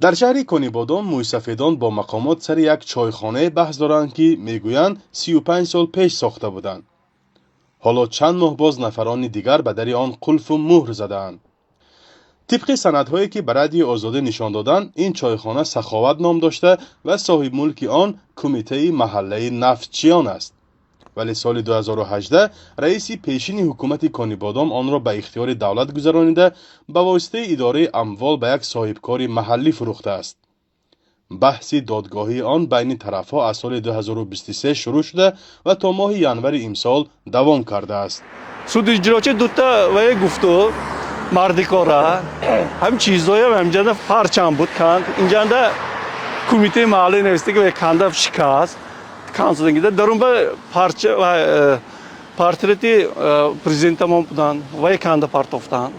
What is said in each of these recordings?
در شهر کنیبادان مویسفیدان با مقامات سر یک چایخانه بحث دارند که میگویند 35 سال پیش ساخته بودند. حالا چند ماه باز نفران دیگر به در آن قلف و مهر زدند. طبق سندهایی که به رادیو آزادی نشان دادند، این چایخانه سخاوت نام داشته و صاحب ملک آن کمیته محله نفتچیان است. ولی سال 2018 رئیس پیشین حکومت کنیبادان آن را به اختیار دولت گذرانیده به واسطه اداره اموال به یک صاحبکار محلی فروخته است. بحث دادگاهی آن بین طرفها از سال 2023 شروع شده و تا ماه ینور امسال دوام کرده است. سود اجراچه دوتا و یک گفتو مردی کاره هم چیزایی هم همجانده پرچم بود کند اینجانده کمیته محلی نوشته که کنده شکست کانسودنگیده درون به پارچه و پارتریتی پرزیدنت ما بودن و یک کنده پارتوفتن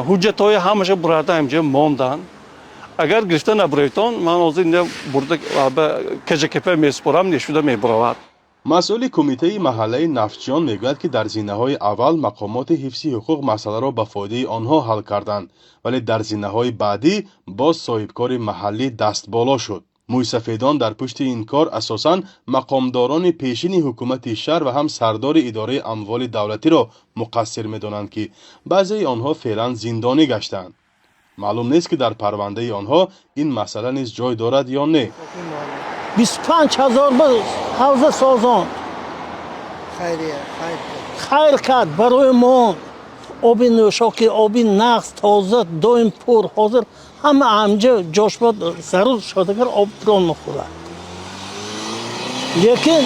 حجتهای همشه براده همجا موندن. اگر گرفته نبرایتان من از این برده کجکپه میسپرم نشوده میبرود. مسئول کمیته محله نفتچیان میگوید که در زینه‌های اول مقامات حفظی حقوق مسئله را به فایده آنها حل کردند، ولی در زینه‌های بعدی باز صاحبکار محلی دست بالا شد. مویسفیدان در پشت این کار اساساً مقامداران پیشین حکومت شهر و هم سردار اداره اموال دولتی را مقصر می‌دانند که بعضی آنها فعلا زندانی گشتند. معلوم نیست که در پرونده آنها این مسئله نیز جای دارد یا نه. 25,000 حوزه سازان خیر کرد برای ما. آبی نوشاکی، آبی نقص، تازه، دایم پر حاضر همه همجا جاش باید ضرور شده که آب تران نخورد. لیکن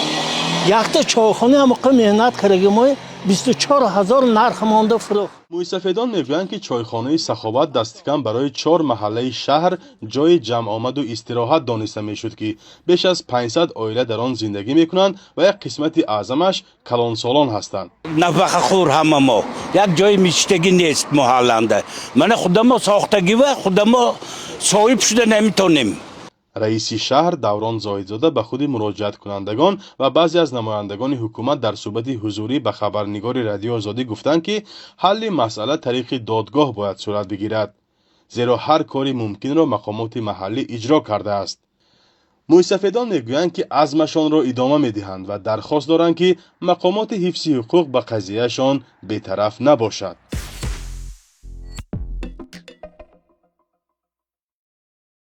یکتا چایخانه هم موقع مهنت کرده ما 24,000 نرخ مانده فروخت. مویسفیدان میگویند که چایخانه سخاوت دستکم برای 4 محله شهر جای جمع آمد و استراحت دانسته میشد که بیش از 500 عائله در آن زندگی میکنند و یک قسمت اعظمش کلانسالان هستند. نفقه خور همه ما یک جای میشتگی نیست محلنده. من خودم ساختگی و خودم صاحب شده نمیتونیم. رئیس شهر دوران زاهدزاده به خود مراجعت کنندگان و بعضی از نمایندگان حکومت در صحبت حضوری به خبرنگار رادیو آزادی گفتند که حل مسئله طریق دادگاه باید صورت بگیرد، زیرا هر کاری ممکن را مقامات محلی اجرا کرده است. مویسفیدان میگویند که عزمشان را ادامه میدهند و درخواست دارند که مقامات حفظی حقوق به قضیهشان بی‌طرف نباشد.